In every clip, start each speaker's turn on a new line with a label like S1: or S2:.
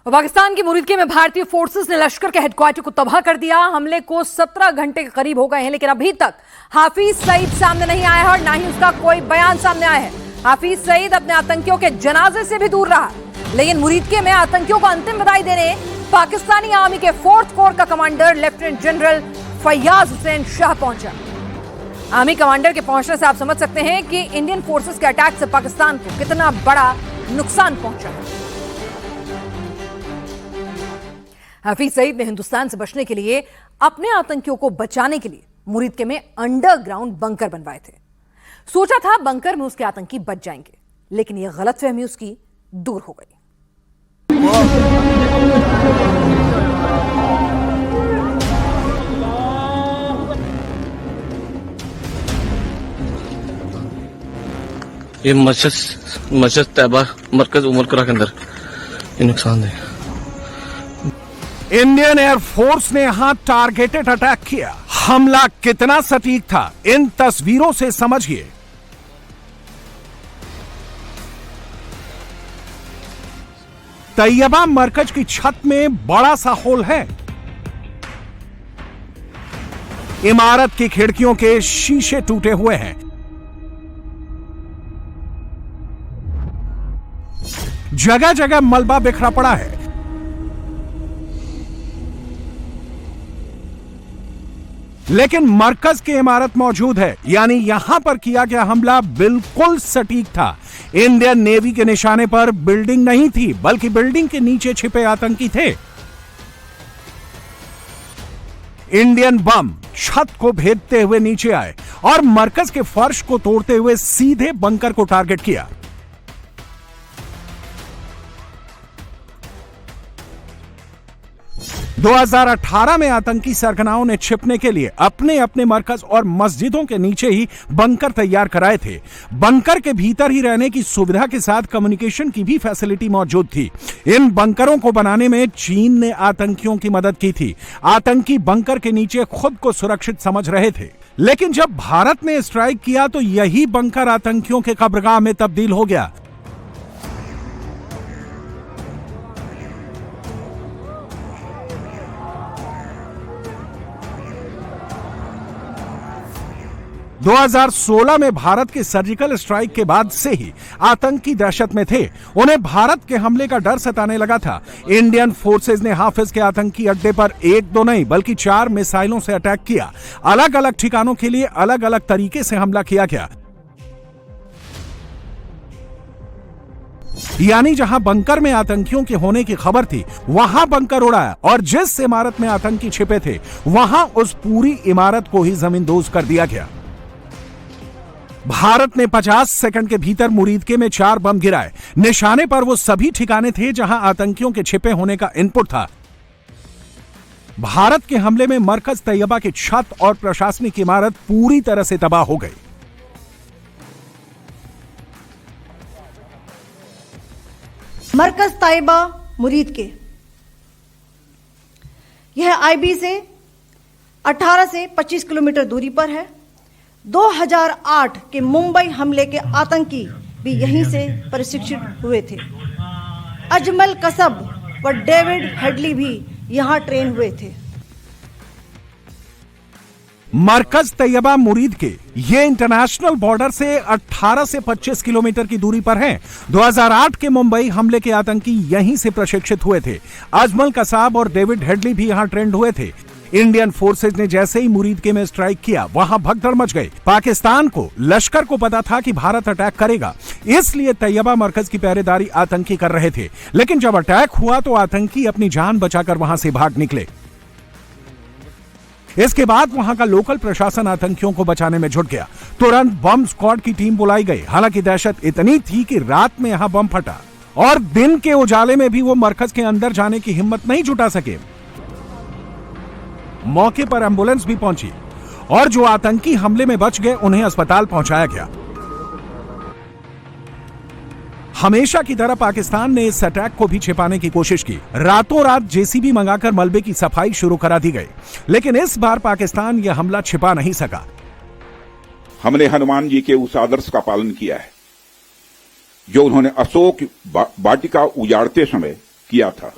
S1: पाकिस्तान की मुरीदकी में भारतीय फोर्सेस ने लश्कर के हेडक्वार्टर को तबाह कर दिया। हमले को 17 घंटे के करीब हो गए हैं, लेकिन अभी तक हाफिज सईद सामने नहीं आया है और ना ही उसका कोई बयान सामने आया है। हाफिज सईद अपने आतंकियों के जनाजे से भी दूर रहा, लेकिन मुरीदकी में आतंकियों को अंतिम विदाई देने पाकिस्तानी आर्मी के 4th कोर का commander lieutenant general Fayaz Hussain Shah पहुंचा। आर्मी कमांडर के पहुंचने से आप समझ सकते हैं कि इंडियन फोर्सेस के अटैक से पाकिस्तान को कितना बड़ा नुकसान पहुंचा है। हाफिज सईद ने हिंदुस्तान से बचने के लिए, अपने आतंकियों को बचाने के लिए मुरीदके में अंडरग्राउंड बंकर बनवाए थे। सोचा था बंकर में उसके आतंकी बच जाएंगे, लेकिन यह गलतफहमी उसकी दूर हो गई।
S2: ये मस्जिद तैयबा मरकज उमरकरा के अंदर ये नुकसान है।
S3: इंडियन एयरफोर्स ने यहां टारगेटेड अटैक किया। हमला कितना सटीक था, इन तस्वीरों से समझिए। तैयबा मरकज की छत में बड़ा सा होल है। इमारत की खिड़कियों के शीशे टूटे हुए हैं। जगह जगह मलबा बिखरा पड़ा है। लेकिन मरकज की इमारत मौजूद है, यानी यहां पर किया गया हमला बिल्कुल सटीक था। इंडियन नेवी के निशाने पर बिल्डिंग नहीं थी, बल्कि बिल्डिंग के नीचे छिपे आतंकी थे। इंडियन बम छत को भेदते हुए नीचे आए और मरकज के फर्श को तोड़ते हुए सीधे बंकर को टारगेट किया। दो 2018 में आतंकी सरगनाओं ने छिपने के लिए अपने अपने मरकज और मस्जिदों के नीचे ही बंकर तैयार कराए थे। बंकर के भीतर ही रहने की सुविधा के साथ कम्युनिकेशन की भी फैसिलिटी मौजूद थी। इन बंकरों को बनाने में चीन ने आतंकियों की मदद की थी। आतंकी बंकर के नीचे खुद को सुरक्षित समझ रहे थे, लेकिन जब भारत ने स्ट्राइक किया तो यही बंकर आतंकियों के कब्रगाह में तब्दील हो गया। दो 2016 में भारत के सर्जिकल स्ट्राइक के बाद से ही आतंकी दहशत में थे। उन्हें भारत के हमले का डर सताने लगा था। इंडियन फोर्सेस ने हाफिज के आतंकी अड्डे पर 1-2 नहीं बल्कि 4 मिसाइलों से अटैक किया। अलग अलग ठिकानों के लिए अलग अलग तरीके से हमला किया गया। यानी जहां बंकर में आतंकियों के होने की खबर थी, वहां बंकर उड़ाया और जिस इमारत में आतंकी छिपे थे, वहां उस पूरी इमारत को ही जमींदोज कर दिया गया। भारत ने 50 सेकंड के भीतर मुरीदके में 4 बम गिराए। निशाने पर वो सभी ठिकाने थे जहां आतंकियों के छिपे होने का इनपुट था। भारत के हमले में मरकज तैयबा की छत और प्रशासनिक इमारत पूरी तरह से तबाह हो गई।
S4: मरकज तैयबा मुरीदके, यह आईबी से 18 से 25 किलोमीटर दूरी पर है। 2008 के मुंबई हमले के आतंकी भी यहीं से प्रशिक्षित हुए थे। अजमल कसब व डेविड हेडली भी यहां ट्रेन हुए थे।
S3: मरकज तैयबा मुरीदके ये इंटरनेशनल बॉर्डर से 18 से 25 किलोमीटर की दूरी पर है। 2008 के मुंबई हमले के आतंकी यहीं से प्रशिक्षित हुए थे। अजमल कसाब और डेविड हेडली भी यहां ट्रेंड हुए थे। इंडियन फोर्सेज ने जैसे ही मुरीदके में स्ट्राइक किया, वहां भगदड़ मच गई। पाकिस्तान को, लश्कर को पता था कि भारत अटैक करेगा, इसलिए तैयबा मरकज की पहरेदारी आतंकी कर रहे थे। लेकिन जब अटैक हुआ तो आतंकी अपनी जान बचाकर वहां से भाग निकले। इसके बाद वहां का लोकल प्रशासन आतंकियों को बचाने में जुट गया। तुरंत बम स्क्वाड की टीम बुलाई गई। हालांकि दहशत इतनी थी कि रात में यहां बम फटा और दिन के उजाले में भी वो मरकज के अंदर जाने की हिम्मत नहीं जुटा सके। मौके पर एम्बुलेंस भी पहुंची और जो आतंकी हमले में बच गए उन्हें अस्पताल पहुंचाया गया। हमेशा की तरह पाकिस्तान ने इस अटैक को भी छिपाने की कोशिश की। रातों रात जेसीबी मंगाकर मलबे की सफाई शुरू करा दी गई, लेकिन इस बार पाकिस्तान यह हमला छिपा नहीं सका।
S5: हमने हनुमान जी के उस आदर्श का पालन किया है जो उन्होंने अशोक वाटिका उजाड़ते समय किया था।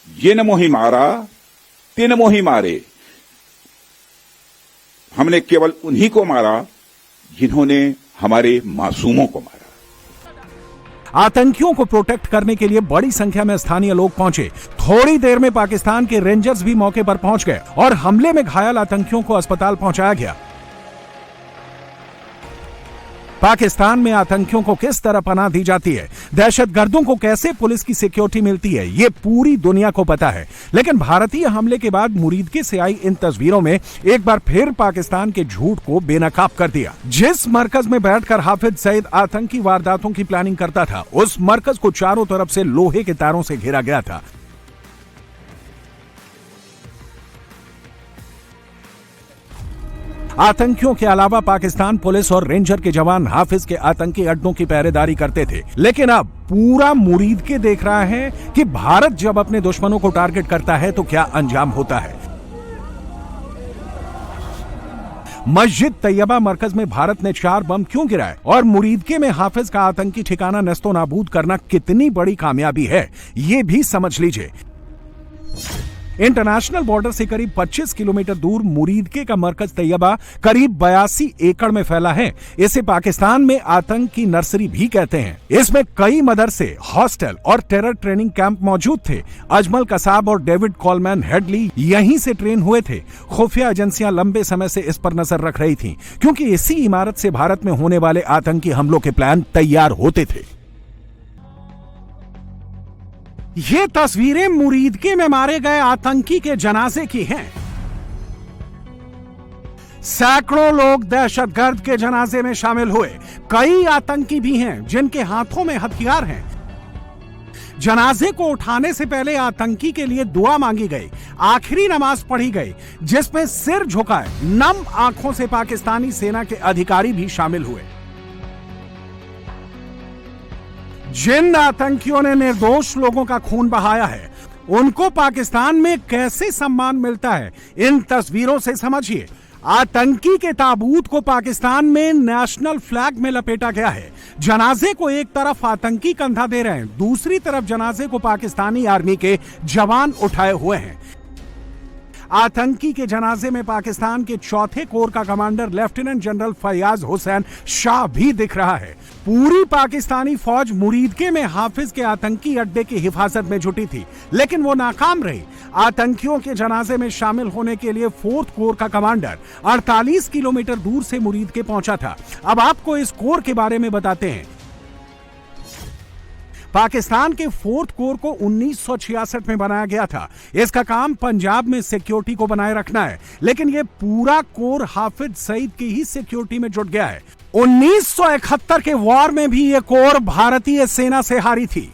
S5: जिन मोही मारा तिन मोही मारे। हमने केवल उन्हीं को मारा जिन्होंने हमारे मासूमों को मारा।
S3: आतंकियों को प्रोटेक्ट करने के लिए बड़ी संख्या में स्थानीय लोग पहुंचे। थोड़ी देर में पाकिस्तान के रेंजर्स भी मौके पर पहुंच गए और हमले में घायल आतंकियों को अस्पताल पहुंचाया गया। पाकिस्तान में आतंकियों को किस तरह पनाह दी जाती है, दहशतगर्दों को कैसे पुलिस की सिक्योरिटी मिलती है, ये पूरी दुनिया को पता है। लेकिन भारतीय हमले के बाद मुरीदके से आई इन तस्वीरों में एक बार फिर पाकिस्तान के झूठ को बेनकाब कर दिया। जिस मरकज में बैठकर हाफिज सईद आतंकी वारदातों की प्लानिंग करता था, उस मरकज को चारों तरफ से लोहे के तारों से घेरा गया था। आतंकियों के अलावा पाकिस्तान पुलिस और रेंजर के जवान हाफिज के आतंकी अड्डों की पहरेदारी करते थे। लेकिन अब पूरा मुरीदके देख रहा है कि भारत जब अपने दुश्मनों को टारगेट करता है तो क्या अंजाम होता है। मस्जिद तैयबा मरकज में भारत ने 4 बम क्यों गिराए और मुरीदके में हाफिज का आतंकी ठिकाना नस्तो नाबूद करना कितनी बड़ी कामयाबी है, ये भी समझ लीजिए। इंटरनेशनल बॉर्डर से करीब 25 किलोमीटर दूर मुरीदके का मरकज तैयबा करीब 82 एकड़ में फैला है। इसे पाकिस्तान में आतंक की नर्सरी भी कहते हैं। इसमें कई मदरसे, हॉस्टल और टेरर ट्रेनिंग कैंप मौजूद थे। अजमल कसाब और डेविड कॉलमैन हेडली यहीं से ट्रेन हुए थे। खुफिया एजेंसियां लंबे समय से इस पर नजर रख रही थीं, क्योंकि इसी इमारत से भारत में होने वाले आतंकी हमलों के प्लान तैयार होते थे। ये तस्वीरें मुरीदके में मारे गए आतंकी के जनाजे की हैं। सैकड़ों लोग दहशतगर्द के जनाजे में शामिल हुए। कई आतंकी भी हैं जिनके हाथों में हथियार हैं। जनाजे को उठाने से पहले आतंकी के लिए दुआ मांगी गई, आखिरी नमाज पढ़ी गई, जिसमें सिर झुकाए नम आंखों से पाकिस्तानी सेना के अधिकारी भी शामिल हुए। जिन आतंकियों ने निर्दोष लोगों का खून बहाया है, उनको पाकिस्तान में कैसे सम्मान मिलता है, इन तस्वीरों से समझिए। आतंकी के ताबूत को पाकिस्तान में नेशनल फ्लैग में लपेटा गया है। जनाजे को एक तरफ आतंकी कंधा दे रहे हैं, दूसरी तरफ जनाजे को पाकिस्तानी आर्मी के जवान उठाए हुए हैं। आतंकी के जनाजे में पाकिस्तान के 4थे कोर का commander lieutenant general Fayaz Hussain Shah भी दिख रहा है। पूरी पाकिस्तानी फौज मुरीदके में हाफिज के आतंकी अड्डे की हिफाजत में जुटी थी, लेकिन वो नाकाम रही। आतंकियों के जनाजे में शामिल होने के लिए 4th कोर का कमांडर 48 किलोमीटर दूर से मुरीदके पहुंचा था। अब आपको इस कोर के बारे में बताते हैं। पाकिस्तान के 4th कोर को 1966 में बनाया गया था। इसका काम पंजाब में सिक्योरिटी को बनाए रखना है, लेकिन यह पूरा कोर हाफिज सईद की ही सिक्योरिटी में जुट गया है। 1971 के वॉर में भी यह कोर भारतीय सेना से हारी थी।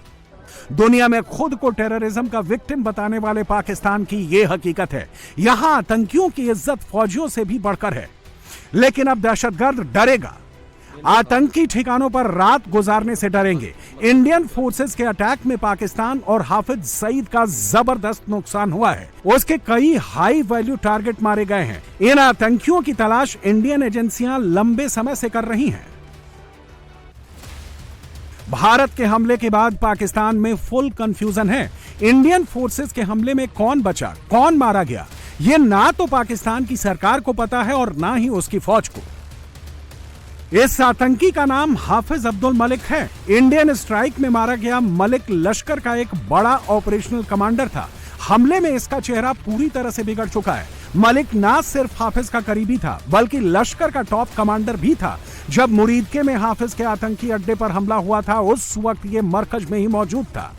S3: दुनिया में खुद को टेररिज्म का विक्टिम बताने वाले पाकिस्तान की यह हकीकत है। यहां आतंकियों की इज्जत फौजियों से भी बढ़कर है। लेकिन अब दहशतगर्द डरेगा। आतंकी ठिकानों पर रात गुजारने से डरेंगे। इंडियन फोर्सेस के अटैक में पाकिस्तान और हाफिज सईद का जबरदस्त नुकसान हुआ है। उसके कई हाई वैल्यू टारगेट मारे गए हैं। इन आतंकियों की तलाश इंडियन एजेंसियां लंबे समय से कर रही हैं। भारत के हमले के बाद पाकिस्तान में फुल कंफ्यूजन है। इंडियन फोर्सेस के हमले में कौन बचा, कौन मारा गया, यह ना तो पाकिस्तान की सरकार को पता है और ना ही उसकी फौज को। इस आतंकी का नाम हाफिज अब्दुल मलिक है। इंडियन स्ट्राइक में मारा गया मलिक लश्कर का एक बड़ा ऑपरेशनल कमांडर था। हमले में इसका चेहरा पूरी तरह से बिगड़ चुका है। मलिक ना सिर्फ हाफिज का करीबी था, बल्कि लश्कर का टॉप कमांडर भी था। जब मुरीदके में हाफिज के आतंकी अड्डे पर हमला हुआ था, उस वक्त ये मरकज में ही मौजूद था।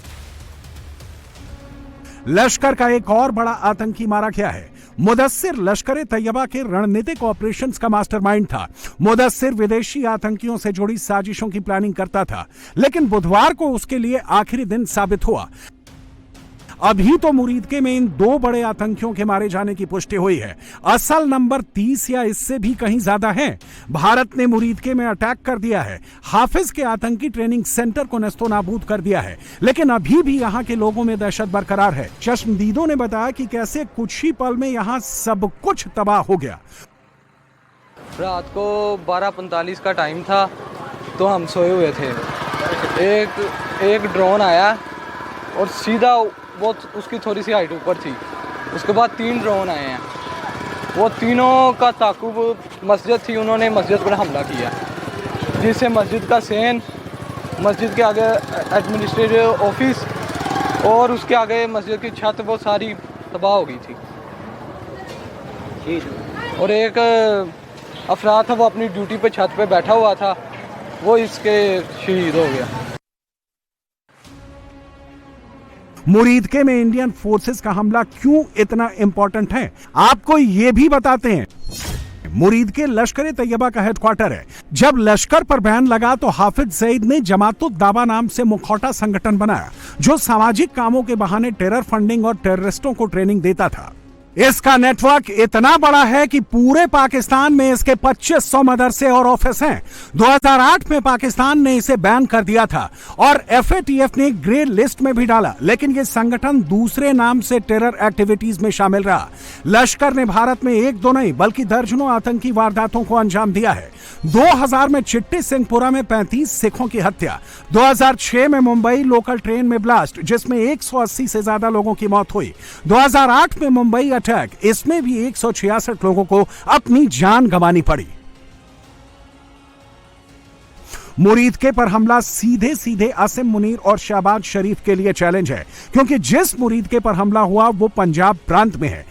S3: लश्कर का एक और बड़ा आतंकी मारा गया है। मुदस्सिर लश्कर तैयबा के रणनीतिक ऑपरेशंस का मास्टरमाइंड था। मुदस्सिर विदेशी आतंकियों से जुड़ी साजिशों की प्लानिंग करता था, लेकिन बुधवार को उसके लिए आखिरी दिन साबित हुआ। अभी तो मुरीदके में इन 2 बड़े आतंकियों के मारे जाने की पुष्टि हुई है। असल नंबर 30 या इससे भी कहीं ज्यादा है। भारत ने मुरीदके में अटैक कर दिया है। हाफिज के आतंकी ट्रेनिंग सेंटर को नस्तो नाबूद कर दिया है, लेकिन अभी भी यहाँ के लोगों में दहशत बरकरार है। चश्मदीदों ने बताया कि कैसे कुछ ही पल में यहाँ सब कुछ तबाह हो गया।
S6: रात को 12:45 का टाइम था, तो हम सोए हुए थे। एक ड्रोन आया और सीधा वो उसकी थोड़ी सी हाइट ऊपर थी। उसके बाद 3 ड्रोन आए हैं, वो तीनों का ताकुब मस्जिद थी, उन्होंने मस्जिद पर हमला किया, जिससे मस्जिद का सेन, मस्जिद के आगे एडमिनिस्ट्रेटिव ऑफिस और उसके आगे मस्जिद की छत वो सारी तबाह हो गई थी। और एक अफराद था, वो अपनी ड्यूटी पे छत पे बैठा हुआ था, वो इसके शहीद हो गया।
S3: मुरीदके में इंडियन फोर्सेस का हमला क्यों इतना इंपॉर्टेंट है, आपको ये भी बताते हैं। मुरीदके लश्कर तैयबा का हेडक्वार्टर है। जब लश्कर पर बैन लगा तो हाफिज सईद ने जमातुद दावा नाम से मुखौटा संगठन बनाया, जो सामाजिक कामों के बहाने टेरर फंडिंग और टेररिस्टों को ट्रेनिंग देता था। इसका नेटवर्क इतना बड़ा है कि पूरे पाकिस्तान में इसके 2500 मदरसे और ऑफिस हैं। 2008 में पाकिस्तान ने इसे बैन कर दिया था और FATF ने ग्रे लिस्ट में भी डाला, लेकिन यह संगठन दूसरे नाम से टेरर एक्टिविटीज में शामिल रहा। लश्कर ने भारत में 1-2 नहीं बल्कि दर्जनों आतंकी वारदातों को अंजाम दिया है। 2000 में चिट्टी सिंहपुरा में 35 सिखों की हत्या, 2006 में मुंबई लोकल ट्रेन में ब्लास्ट जिसमें 180 से ज्यादा लोगों की मौत हुई, 2008 में मुंबई अटैक, इसमें भी 166 लोगों को अपनी जान गंवानी पड़ी। मुरीदके पर हमला सीधे सीधे आसिम मुनीर और शहबाज शरीफ के लिए चैलेंज है, क्योंकि जिस मुरीदके पर हमला हुआ वो पंजाब प्रांत में है।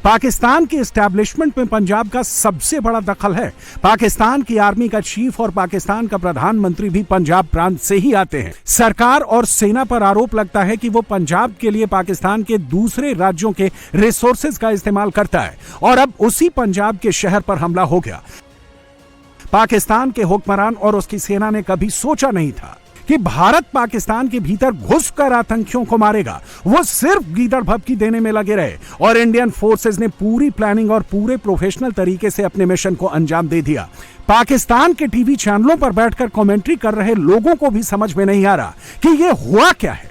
S3: पाकिस्तान की एस्टैब्लिशमेंट में पंजाब का सबसे बड़ा दखल है। पाकिस्तान की आर्मी का चीफ और पाकिस्तान का प्रधानमंत्री भी पंजाब प्रांत से ही आते हैं। सरकार और सेना पर आरोप लगता है कि वो पंजाब के लिए पाकिस्तान के दूसरे राज्यों के रिसोर्सेज का इस्तेमाल करता है, और अब उसी पंजाब के शहर पर हमला हो गया। पाकिस्तान के हुक्मरान और उसकी सेना ने कभी सोचा नहीं था कि भारत पाकिस्तान के भीतर घुसकर आतंकियों को मारेगा। वो सिर्फ गीदड़ भभकी देने में लगे रहे और इंडियन फोर्सेस ने पूरी प्लानिंग और पूरे प्रोफेशनल तरीके से अपने मिशन को अंजाम दे दिया। पाकिस्तान के टीवी चैनलों पर बैठकर कमेंट्री कर रहे लोगों को भी समझ में नहीं आ रहा कि ये हुआ क्या है।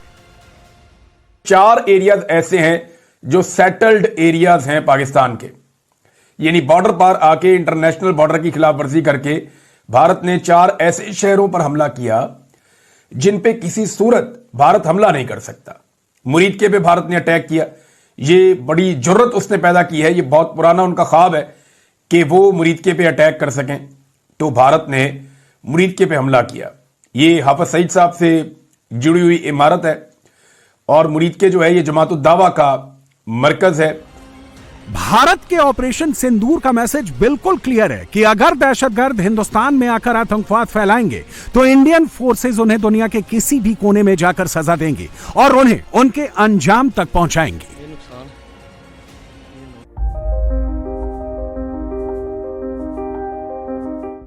S7: 4 एरियाज ऐसे हैं जो सेटल्ड एरियाज हैं पाकिस्तान के, यानी बॉर्डर पार आके इंटरनेशनल बॉर्डर की खिलाफवर्जी करके भारत ने 4 ऐसे शहरों पर हमला किया जिन पे किसी सूरत भारत हमला नहीं कर सकता। मुरीदके पे भारत ने अटैक किया, ये बड़ी जुर्रत उसने पैदा की है, ये बहुत पुराना उनका ख्वाब है कि वो मुरीदके पे अटैक कर सकें, तो भारत ने मुरीदके पे हमला किया। ये हाफिज सईद साहब से जुड़ी हुई इमारत है और मुरीदके जो है ये जमातुद दावा का मरकज है।
S3: भारत के ऑपरेशन सिंदूर का मैसेज बिल्कुल क्लियर है कि अगर दहशतगर्द हिंदुस्तान में आकर आतंकवाद फैलाएंगे तो इंडियन फोर्सेज उन्हें दुनिया के किसी भी कोने में जाकर सजा देंगी और उन्हें उनके अंजाम तक पहुंचाएंगे।